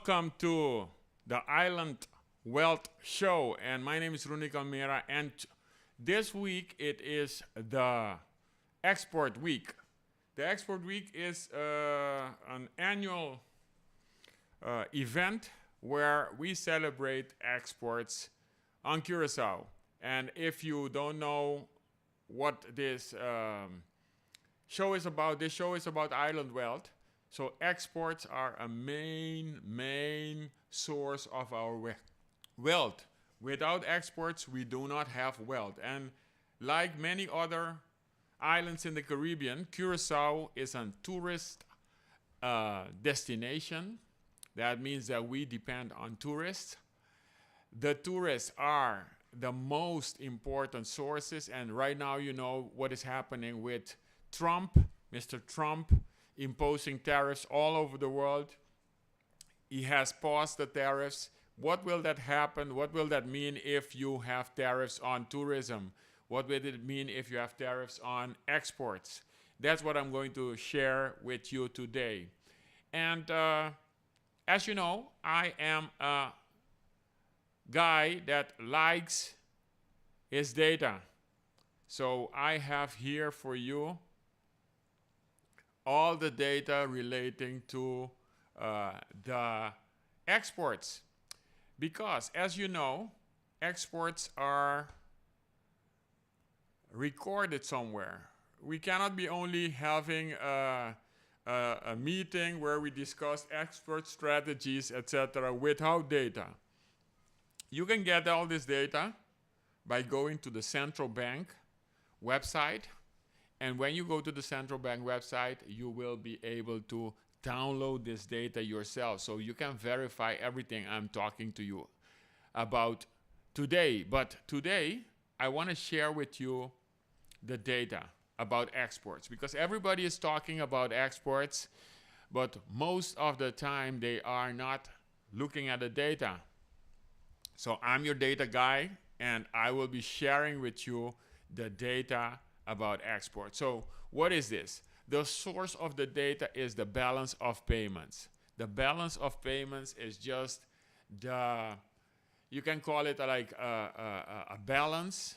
Welcome to the Island Wealth Show, and my name is Rooney Calmera, and this week it is the Export Week. The Export Week is an annual event where we celebrate exports on Curacao. And if you don't know what this show is about, this show is about island wealth. So exports are a main source of our wealth. Without exports, we do not have wealth. And like many other islands in the Caribbean, Curacao is a tourist destination. That means that we depend on tourists. The tourists are the most important sources, and right now you know what is happening with Trump, Mr. Trump, imposing tariffs all over the world. He has paused the tariffs. What will that happen? What will that mean if you have tariffs on tourism? What will it mean if you have tariffs on exports? That's what I'm going to share with you today. And as you know, I am a guy that likes his data. So I have here for you all the data relating to the exports. Because, as you know, exports are recorded somewhere. We cannot be only having a meeting where we discuss export strategies, etc., without data. You can get all this data by going to the central bank website. And when you go to the central bank website, you will be able to download this data yourself. So you can verify everything I'm talking to you about today. But today, I want to share with you the data about exports. Because everybody is talking about exports, but most of the time they are not looking at the data. So I'm your data guy, and I will be sharing with you the data about export. So what is this? The source of the data is the balance of payments. The balance of payments is just you can call it like a balance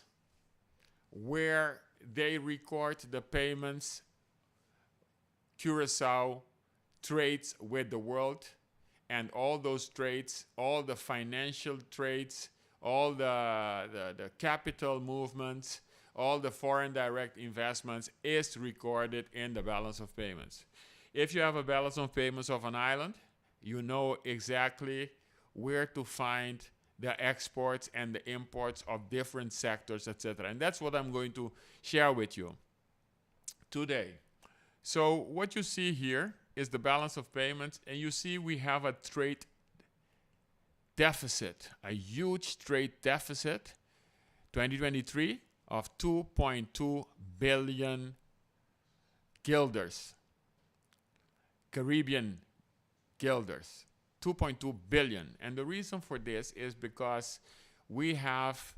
where they record the payments Curacao trades with the world, and all those trades, all the financial trades, all the capital movements, all the foreign direct investments is recorded in the balance of payments. If you have a balance of payments of an island, you know exactly where to find the exports and the imports of different sectors, etc. And that's what I'm going to share with you today. So what you see here is the balance of payments, and you see we have a trade deficit, a huge trade deficit, 2023, of 2.2 billion guilders, Caribbean guilders, 2.2 billion. And the reason for this is because we have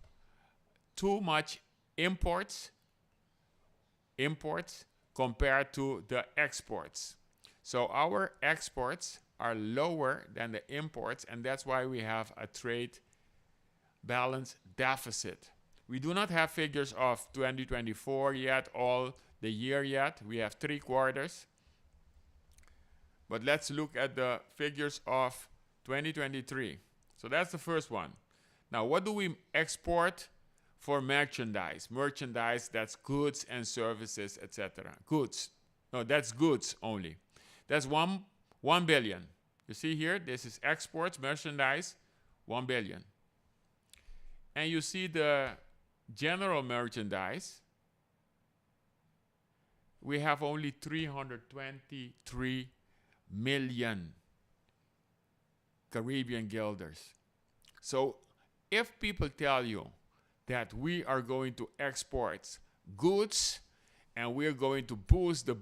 too much imports compared to the exports. So our exports are lower than the imports, and that's why we have a trade balance deficit. We do not have figures of 2024 yet, all the year yet. We have 3 quarters. But let's look at the figures of 2023. So that's the first one. Now, what do we export for merchandise? Merchandise, that's goods and services, etc. Goods. No, that's goods only. That's 1 billion. You see here, this is exports, merchandise, 1 billion. And you see the general merchandise, we have only 323 million Caribbean guilders. So if people tell you that we are going to export goods and we are going to boost the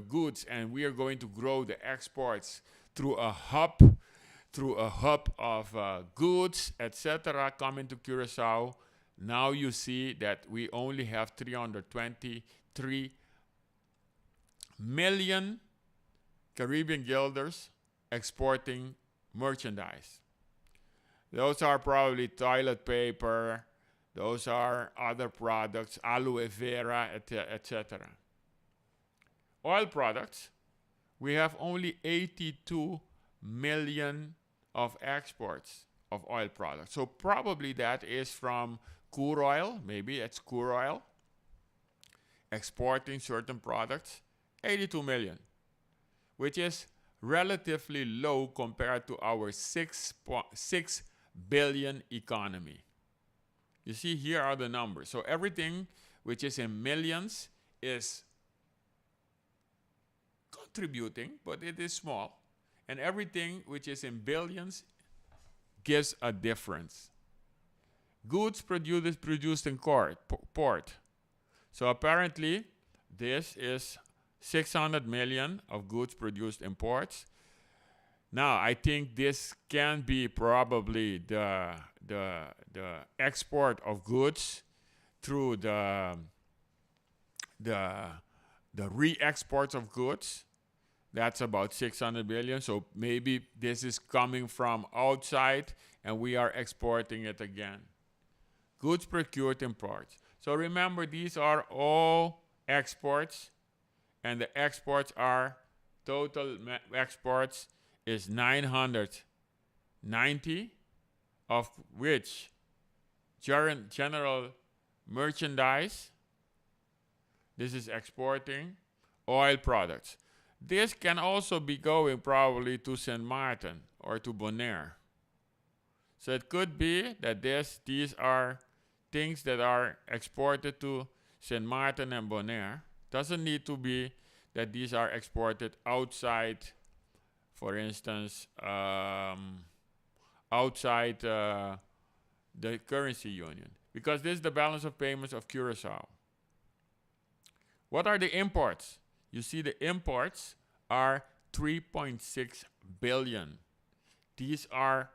goods and we are going to grow the exports through a hub of goods, etc., coming to Curacao, now you see that we only have 323 million Caribbean guilders exporting merchandise. Those are probably toilet paper, those are other products, aloe vera, etc. Oil products, we have only 82 million of exports of oil products. So probably that is from crude oil, maybe it's crude oil, exporting certain products, 82 million, which is relatively low compared to our 6 billion economy. You see, here are the numbers. So everything which is in millions is contributing, but it is small. And everything which is in billions gives a difference. Goods produced in port. So apparently, this is 600 million of goods produced in ports. Now, I think this can be probably the export of goods through the re-exports of goods. That's about 600 billion. So maybe this is coming from outside and we are exporting it again. Goods procured in ports. So remember, these are all exports, and the exports are total exports is 990, of which general merchandise, this is exporting, oil products. This can also be going probably to St. Martin or to Bonaire. So it could be that these are things that are exported to St. Martin and Bonaire. Doesn't need to be that these are exported outside, for instance, outside the currency union, because this is the balance of payments of Curacao. What are the imports? You see, the imports are 3.6 billion. These are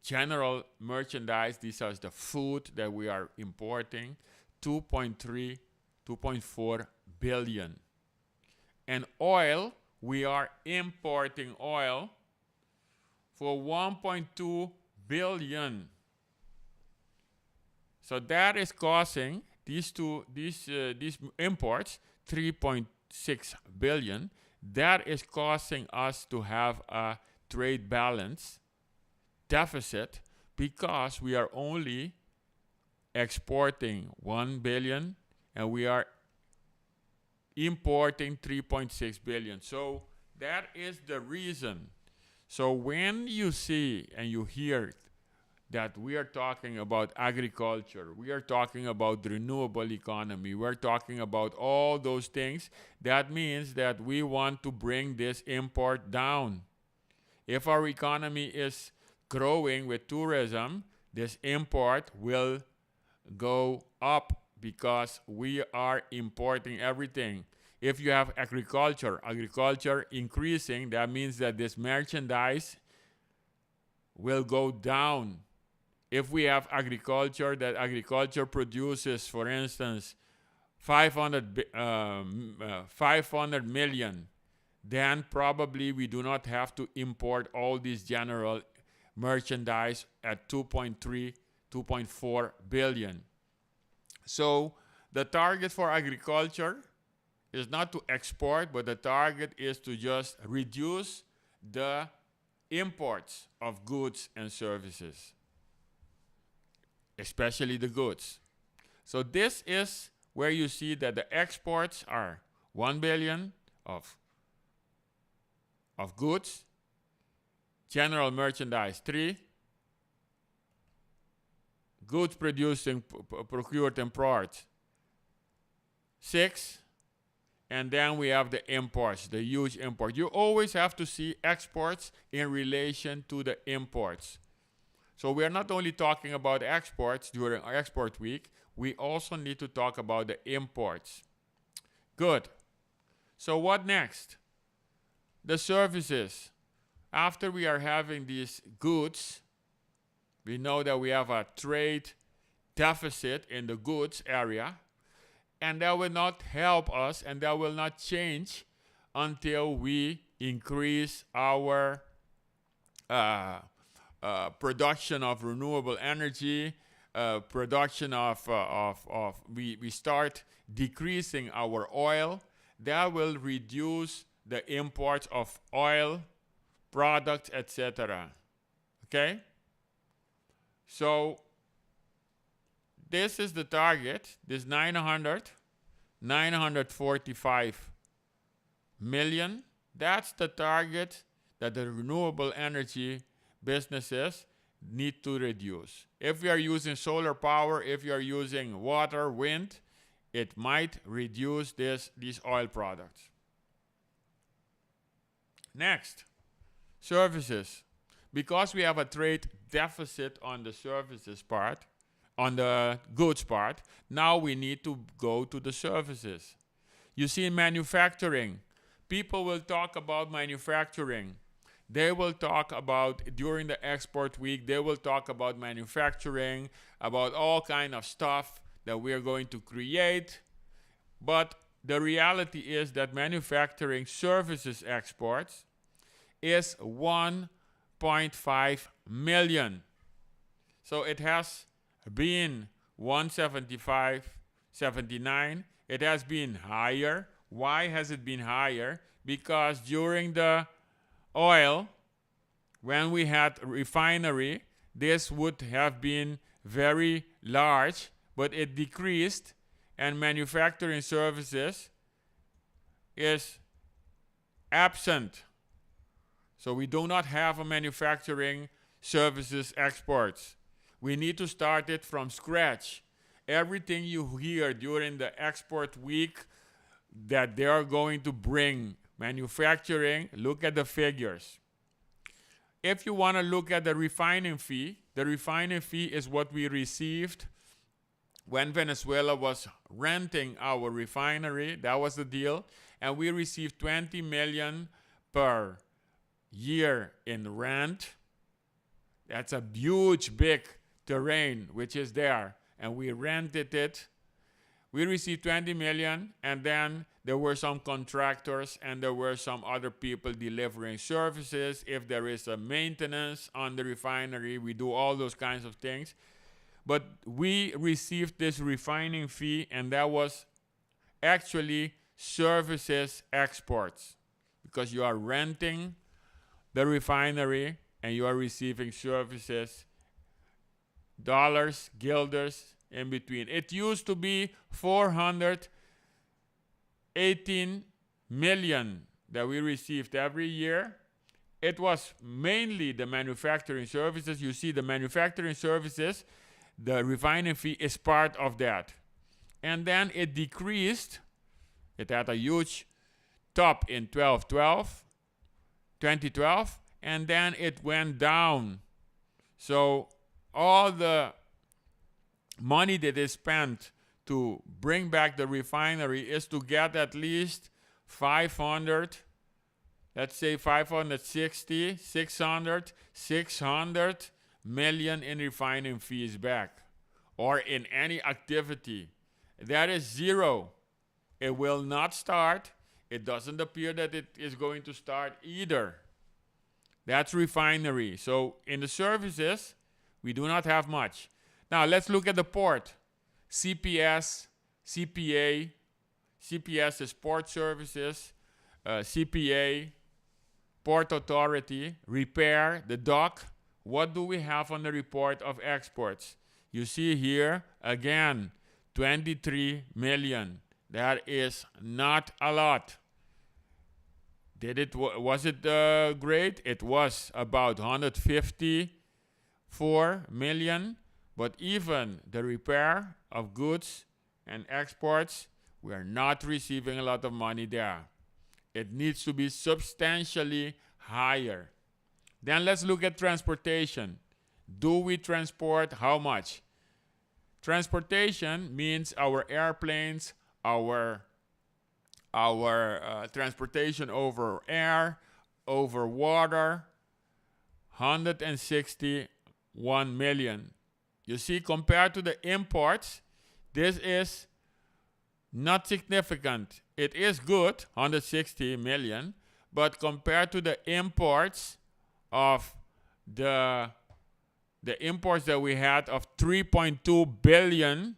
general merchandise. These are the food that we are importing, 2.3, 2.4 billion. And oil, we are importing oil for 1.2 billion. So that is causing these imports, 3.6 billion. That is causing us to have a trade balance deficit because we are only exporting 1 billion and we are importing 3.6 billion. So that is the reason. So when you see and you hear that we are talking about agriculture, we are talking about renewable economy, we're talking about all those things, that means that we want to bring this import down. If our economy is growing with tourism, this import will go up because we are importing everything. If you have agriculture increasing, that means that this merchandise will go down. If we have agriculture, that agriculture produces, for instance, 500 million, then probably we do not have to import all these general merchandise at 2.3, 2.4 billion. So the target for agriculture is not to export, but the target is to just reduce the imports of goods and services, especially the goods. So this is where you see that the exports are 1 billion of goods, general merchandise 3, goods produced and procured and brought 6, and then we have the imports, the huge import. You always have to see exports in relation to the imports. So we are not only talking about exports during our export week, we also need to talk about the imports. Good. So what next? The services. After we are having these goods, we know that we have a trade deficit in the goods area, and that will not help us and that will not change until we increase our production of renewable energy, production we start decreasing our oil, that will reduce the imports of oil products, etc. Okay? So this is the target, this 945 million. That's the target that the renewable energy businesses need to reduce. If we are using solar power, if you are using water, wind, it might reduce these oil products. Next, services. Because we have a trade deficit on the services part, on the goods part, now we need to go to the services. You see, in manufacturing, people will talk about manufacturing. They will talk about, during the export week, they will talk about manufacturing, about all kind of stuff that we are going to create. But the reality is that manufacturing services exports is 1.5 million. So it has been 175, 79. It has been higher. Why has it been higher? Because during the oil, when we had refinery, this would have been very large, but it decreased, and manufacturing services is absent. So we do not have a manufacturing services exports. We need to start it from scratch. Everything you hear during the export week that they are going to bring manufacturing, look at the figures. If you want to look at the refining fee is what we received when Venezuela was renting our refinery. That was the deal. And we received 20 million per year in rent. That's a huge, big terrain which is there. And we rented it. We received 20 million, and then there were some contractors and there were some other people delivering services. If there is a maintenance on the refinery, we do all those kinds of things. But we received this refining fee, and that was actually services exports, because you are renting the refinery and you are receiving services, dollars, guilders, in between. It used to be 418 million that we received every year. It was mainly the manufacturing services. You see, the manufacturing services, the refining fee is part of that. And then it decreased. It had a huge top in 2012, and then it went down. So all the money that is spent to bring back the refinery is to get at least 500, let's say 560, 600 million in refining fees back, or in any activity. That is zero. It will not start. It doesn't appear that it is going to start either. That's refinery. So in the services, we do not have much. Now let's look at the port. CPS, CPA. CPS is Port Services. CPA, Port Authority. Repair, the dock. What do we have on the report of exports? You see here, again, 23 million. That is not a lot. Was it great? It was about 154 million. But even the repair of goods and exports, we are not receiving a lot of money there. It needs to be substantially higher. Then let's look at transportation. Do we transport how much? Transportation means our airplanes, our transportation over air, over water, 161 million. You see, compared to the imports, this is not significant. It is good, 160 million, but compared to the imports of the imports that we had of 3.2 billion,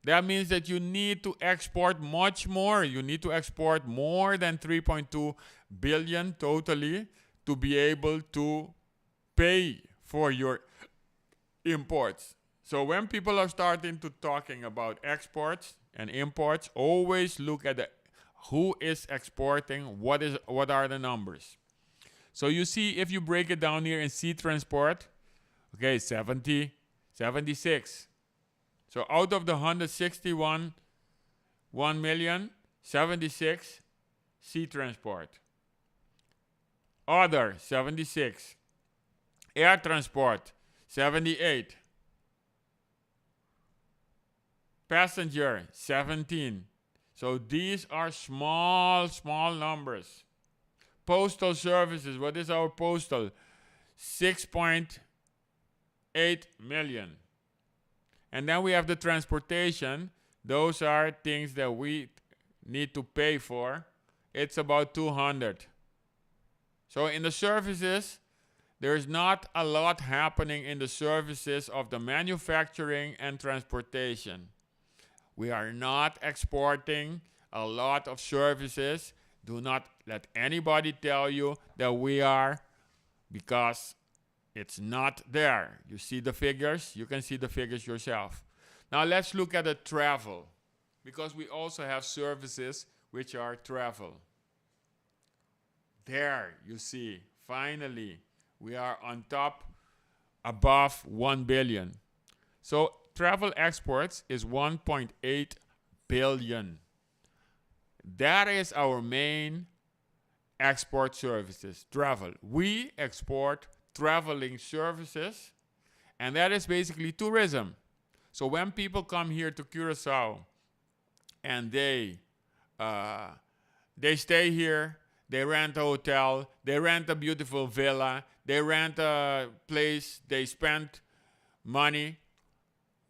that means that you need to export much more. You need to export more than 3.2 billion totally to be able to pay for your imports. So when people are starting to talking about exports and imports, always look at who is exporting, what are the numbers. So you see, if you break it down here in sea transport, okay, 76. So out of the 161 1 million, 76 sea transport. Other 76. Air transport 78. Passenger 17. So these are small numbers. Postal services, what is our postal? 6.8 million. And then we have the transportation. Those are things that we need to pay for. It's about 200. So in the services, there's not a lot happening in the services of the manufacturing and transportation. We are not exporting a lot of services. Do not let anybody tell you that we are, because it's not there. You see the figures? You can see the figures yourself. Now let's look at the travel, because we also have services which are travel. There you see, finally, we are on top, above 1 billion. So travel exports is 1.8 billion. That is our main export services, travel. We export traveling services, and that is basically tourism. So when people come here to Curacao and they stay here, they rent a hotel, they rent a beautiful villa, they rent a place, they spend money,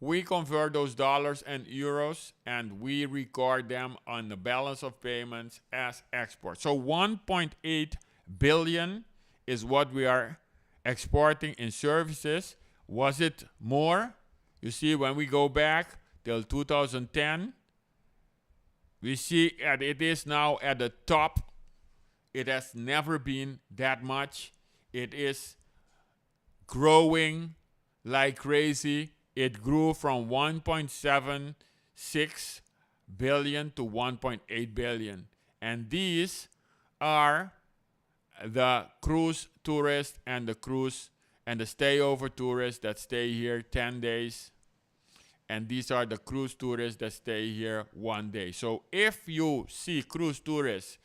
we convert those dollars and euros and we record them on the balance of payments as export. So 1.8 billion is what we are exporting in services. Was it more? You see, when we go back till 2010, we see that it is now at the top. It has never been that much. It is growing like crazy. It grew from 1.76 billion to 1.8 billion. And these are the cruise tourists and the cruise and the stayover tourists that stay here 10 days. And these are the cruise tourists that stay here 1 day. So if you see cruise tourists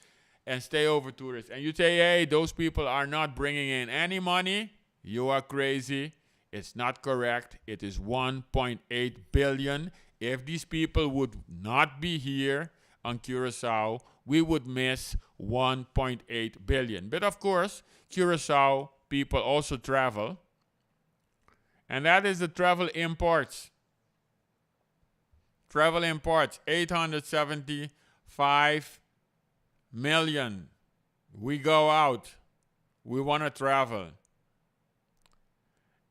and stayover tourists and you say, hey, those people are not bringing in any money, you are crazy. It's not correct. It is 1.8 billion. If these people would not be here on Curacao, we would miss 1.8 billion. But of course, Curacao people also travel. And that is the travel imports. Travel imports, 875 million. We go out. We want to travel.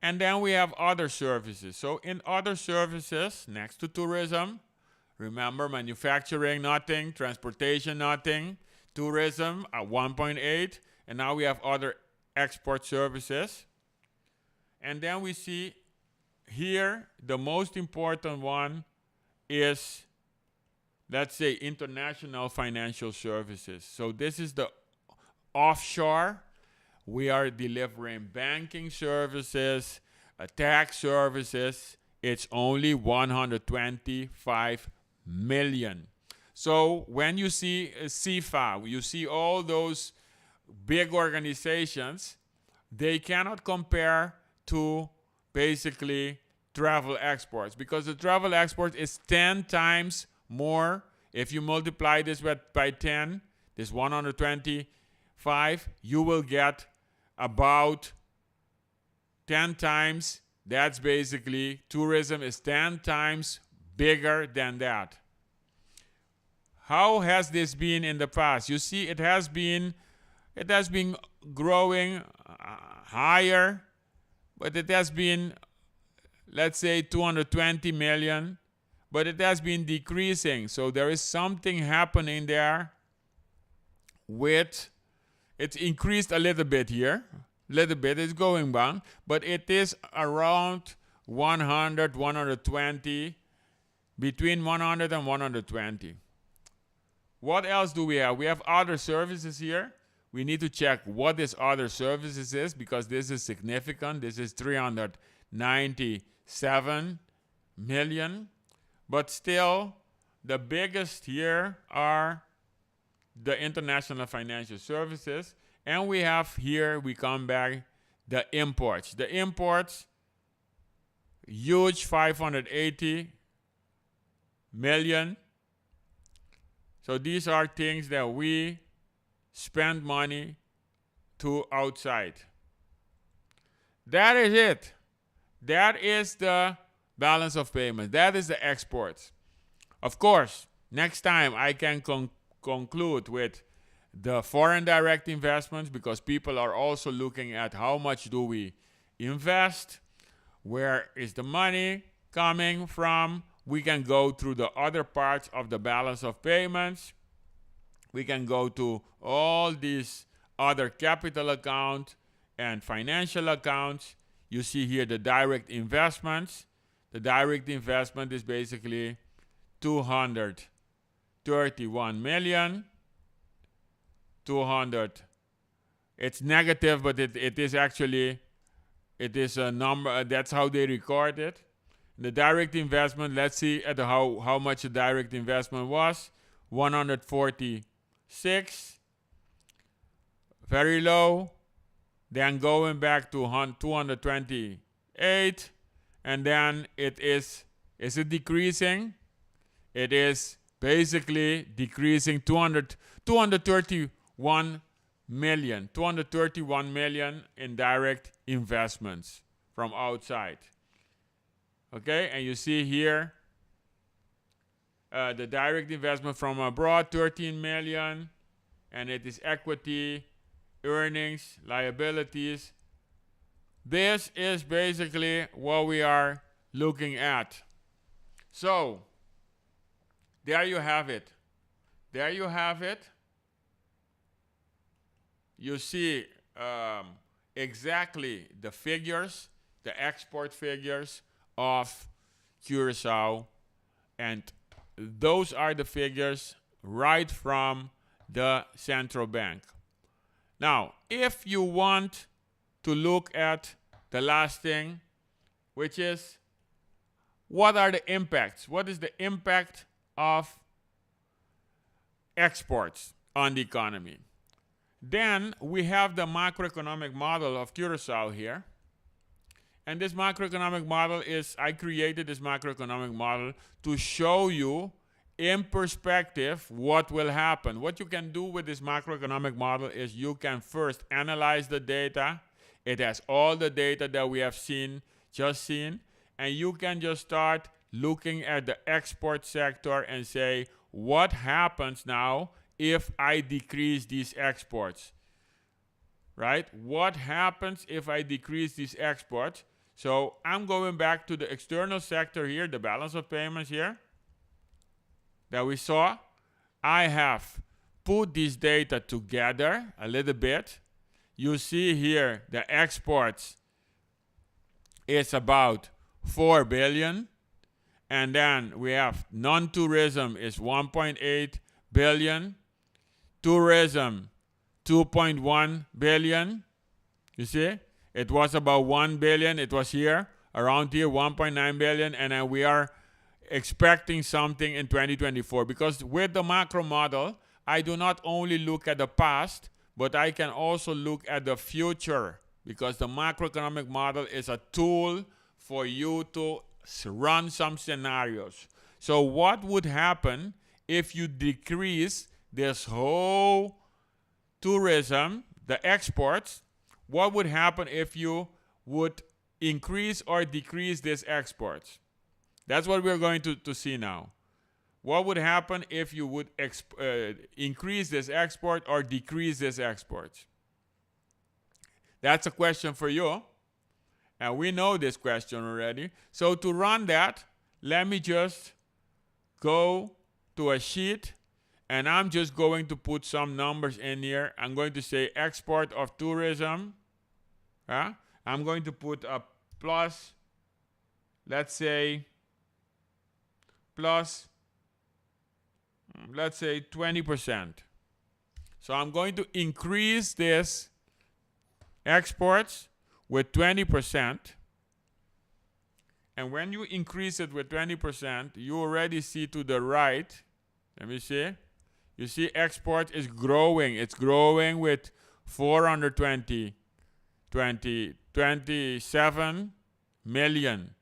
And then we have other services. So in other services, next to tourism, remember manufacturing, nothing, transportation, nothing, tourism at 1.8, and now we have other export services. And then we see here the most important one is, let's say, international financial services. So this is the offshore. We are delivering banking services, tax services. It's only 125 million. So when you see CIFA, you see all those big organizations, they cannot compare to basically travel exports, because the travel export is 10 times more. If you multiply this by 10, this 125, you will get about 10 times. That's basically, tourism is 10 times bigger than that. How has this been in the past? You see, it has been growing higher but it has been, let's say, 220 million, but it has been decreasing. So there is something happening there with, it's increased a little bit here, little bit, it's going down, but it is around 100, 120, between 100 and 120. What else do we have? We have other services here. We need to check what this other services is, because this is significant. This is 397 million. But still, the biggest here are the international financial services. And we have here, we come back, the imports. The imports, huge, 580 million. So these are things that we spend money to outside. That is it. That is the balance of payments. That is the exports. Of course, next time I can conclude with the foreign direct investments, because people are also looking at how much do we invest, where is the money coming from. We can go through the other parts of the balance of payments. We can go to all these other capital accounts and financial accounts. You see here the direct investments. The direct investment is basically 231 million. 200. It's negative, but it is actually, it is a number. That's how they record it. The direct investment, let's see at how much the direct investment was. 146. Very low. Then going back to 228. And then it is it decreasing? It is basically decreasing 231 million. 231 million in direct investments from outside. Okay, and you see here the direct investment from abroad, 13 million, and it is equity, earnings, liabilities. This is basically what we are looking at. So, there you have it. There you have it. You see exactly the figures, the export figures of Curacao, and those are the figures right from the central bank. Now, if you want to look at the last thing, which is what are the impacts? What is the impact of exports on the economy? Then we have the macroeconomic model of Curacao here. And this macroeconomic model is, I created this macroeconomic model to show you in perspective what will happen. What you can do with this macroeconomic model is you can first analyze the data. It has all the data that we have just seen. And you can just start looking at the export sector and say, what happens now if I decrease these exports? Right? What happens if I decrease these exports? So I'm going back to the external sector here, the balance of payments here that we saw. I have put this data together a little bit. You see here the exports is about 4 billion. And then we have non-tourism is 1.8 billion. Tourism, 2.1 billion. You see? It was about 1 billion. It was here, around here, 1.9 billion. And then we are expecting something in 2024. Because with the macro model, I do not only look at the past, but I can also look at the future. Because the macroeconomic model is a tool for you to run some scenarios. So what would happen if you decrease this whole tourism, the exports? What would happen if you would increase or decrease these exports? That's what we're going to see now. What would happen if you would increase this export or decrease this exports? That's a question for you. And we know this question already. So to run that, let me just go to a sheet, and I'm just going to put some numbers in here. I'm going to say export of tourism. I'm going to put a plus, let's say 20%. So I'm going to increase this exports with 20%. And when you increase it with 20%, you already see to the right, let me see, you see export is growing. It's growing with 27 million.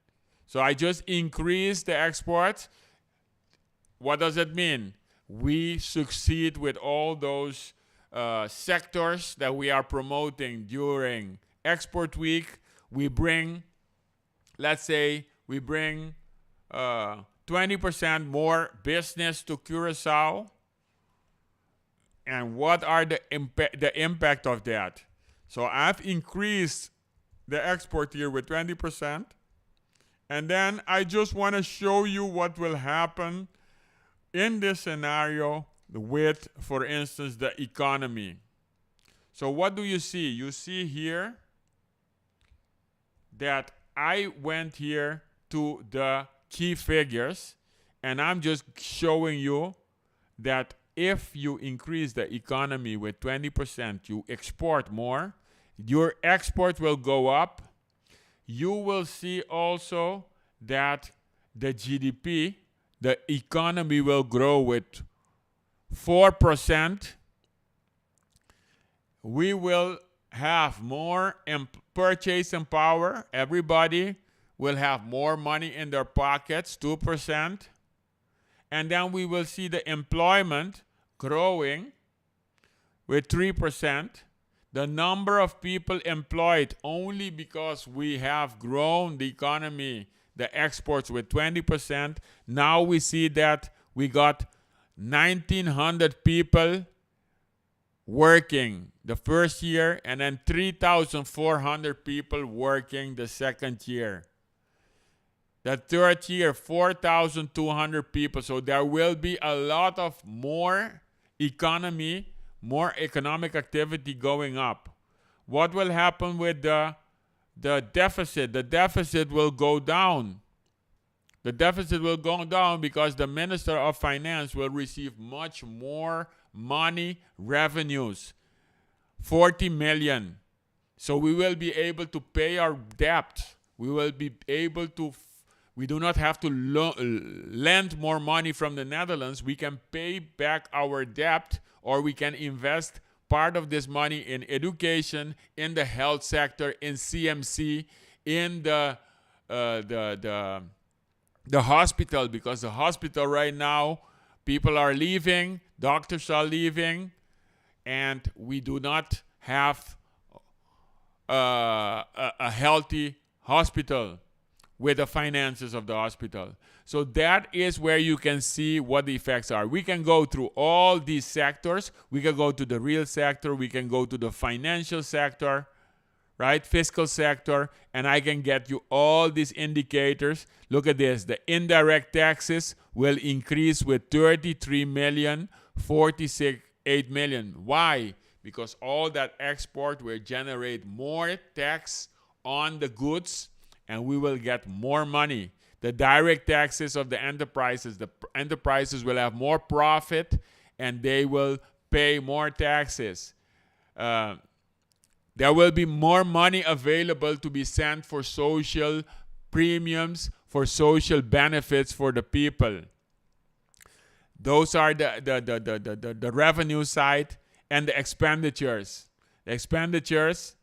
So I just increased the exports. What does it mean? We succeed with all those sectors that we are promoting during Export Week. We bring, let's say, 20% more business to Curacao. And what are the impact of that? So I've increased the export here with 20%. And then I just want to show you what will happen in this scenario with, for instance, the economy. So what do you see? You see here that I went here to the key figures, and I'm just showing you that if you increase the economy with 20%, you export more, your export will go up. You will see also that the GDP, the economy will grow with 4%. We will have more purchasing power. Everybody will have more money in their pockets, 2%. And then we will see the employment growing with 3%. The number of people employed, only because we have grown the economy, the exports with 20%. Now we see that we got 1,900 people working the first year, and then 3,400 people working the second year. The third year, 4,200 people. So there will be a lot of more economy, more economic activity going up. What will happen with the deficit? The deficit will go down. The deficit will go down because the Minister of Finance will receive much more money, revenues, 40 million. So we will be able to pay our debt. We will be able to, we do not have to lend more money from the Netherlands. We can pay back our debt, or we can invest part of this money in education, in the health sector, in CMC, in the hospital, because the hospital right now, people are leaving, doctors are leaving, and we do not have a healthy hospital with the finances of the hospital. So that is where you can see what the effects are. We can go through all these sectors. We can go to the real sector. We can go to the financial sector, right? Fiscal sector. And I can get you all these indicators. Look at this. The indirect taxes will increase with 33 million, 48 million. Why? Because all that export will generate more tax on the goods, and we will get more money. The direct taxes of the enterprises will have more profit, and they will pay more taxes. There will be more money available to be sent for social premiums, for social benefits for the people. Those are the revenue side. And the expenditures. The expenditures,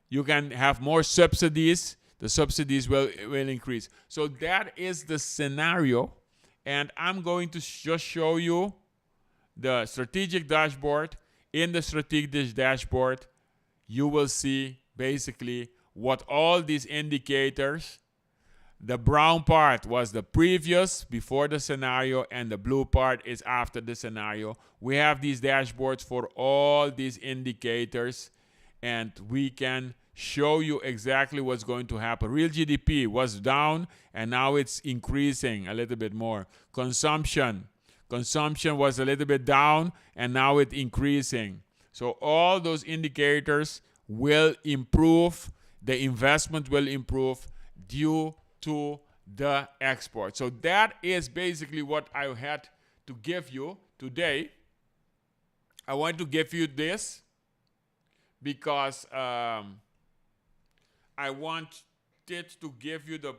you can have more subsidies. The subsidies will increase. So that is the scenario. And I'm going to just show you the strategic dashboard. In the strategic dashboard, you will see basically what all these indicators. The brown part was the previous, before the scenario, and the blue part is after the scenario. We have these dashboards for all these indicators, and we can show you exactly what's going to happen. Real GDP was down, and now it's increasing a little bit more. Consumption was a little bit down, and now it's increasing. So all those indicators will improve. The investment will improve due to the export. So that is basically what I had to give you today. I want to give you this because I wanted to give you the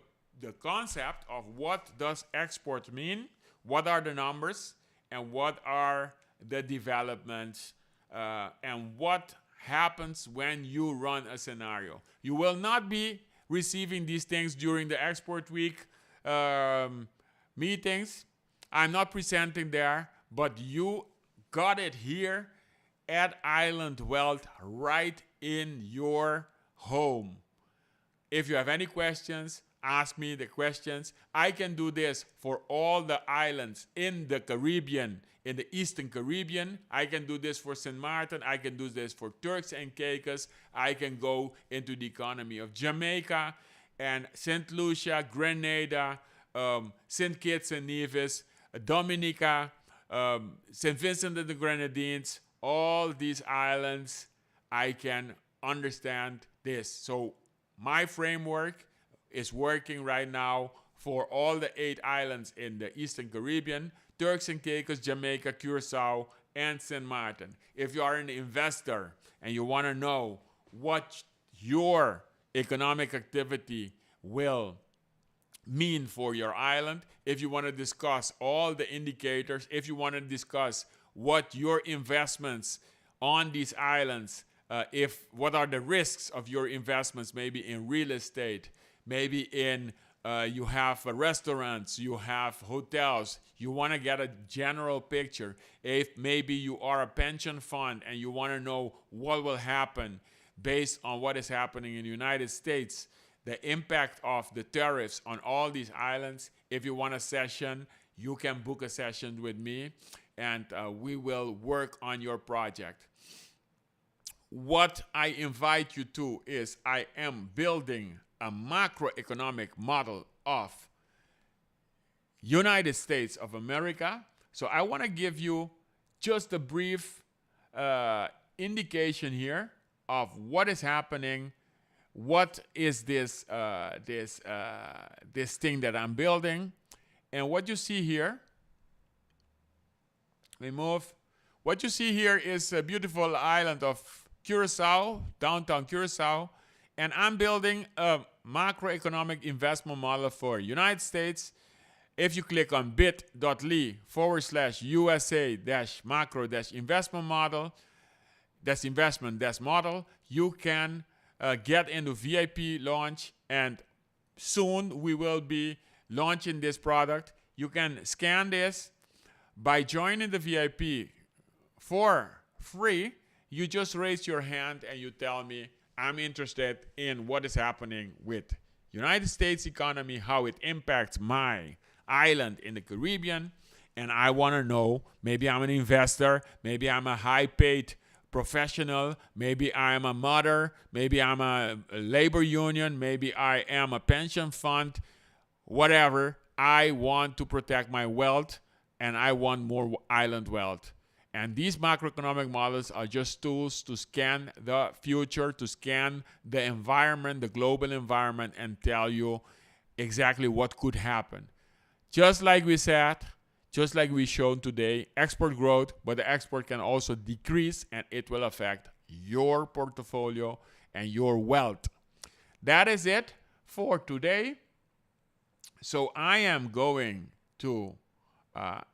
concept of what does export mean, what are the numbers, and what are the developments, and what happens when you run a scenario. You will not be receiving these things during the export week meetings. I'm not presenting there, but you got it here at Island Wealth right in your home. If you have any questions, ask me the questions. I can do this for all the islands in the Caribbean, in the Eastern Caribbean. I can do this for St. Martin. I can do this for Turks and Caicos. I can go into the economy of Jamaica and St. Lucia, Grenada, St. Kitts and Nevis, Dominica, St. Vincent and the Grenadines. All these islands, I can understand this. So my framework is working right now for all the 8 islands in the Eastern Caribbean: Turks and Caicos, Jamaica, Curacao, and St. Martin. If you are an investor and you want to know what your economic activity will mean for your island, if you want to discuss all the indicators, if you want to discuss what your investments on these islands, what are the risks of your investments, maybe in real estate, maybe in you have restaurants, you have hotels, you want to get a general picture. If maybe you are a pension fund and you want to know what will happen based on what is happening in the United States, the impact of the tariffs on all these islands, if you want a session, you can book a session with me, and we will work on your project. What I invite you to is I am building a macroeconomic model of United States of America. So I want to give you just a brief indication here of what is happening. What is this this thing that I'm building? And what you see here, we move. What you see here is a beautiful island of Curacao, downtown Curacao. And I'm building a macroeconomic investment model for United States. If you click on bit.ly/USA-macro-investment model, that's investment, that's model, you can get into VIP launch, and soon we will be launching this product. You can scan this by joining the VIP for free. You just raise your hand and you tell me, I'm interested in what is happening with United States economy, how it impacts my island in the Caribbean, and I want to know, maybe I'm an investor, maybe I'm a high-paid professional, maybe I'm a mother, maybe I'm a labor union, maybe I am a pension fund, whatever. I want to protect my wealth, and I want more island wealth. And these macroeconomic models are just tools to scan the future, to scan the environment, the global environment, and tell you exactly what could happen. Just like we said, just like we showed today, export growth, but the export can also decrease, and it will affect your portfolio and your wealth. That is it for today. So I am going to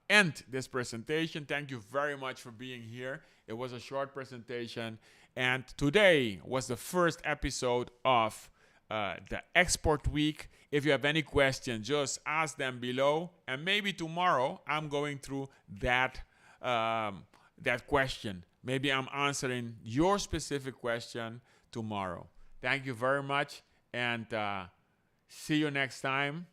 end this presentation. Thank you very much for being here. It was a short presentation, and today was the first episode of the Export Week. If you have any questions, just ask them below, and maybe tomorrow I'm going through that question. Maybe I'm answering your specific question tomorrow. Thank you very much, and see you next time.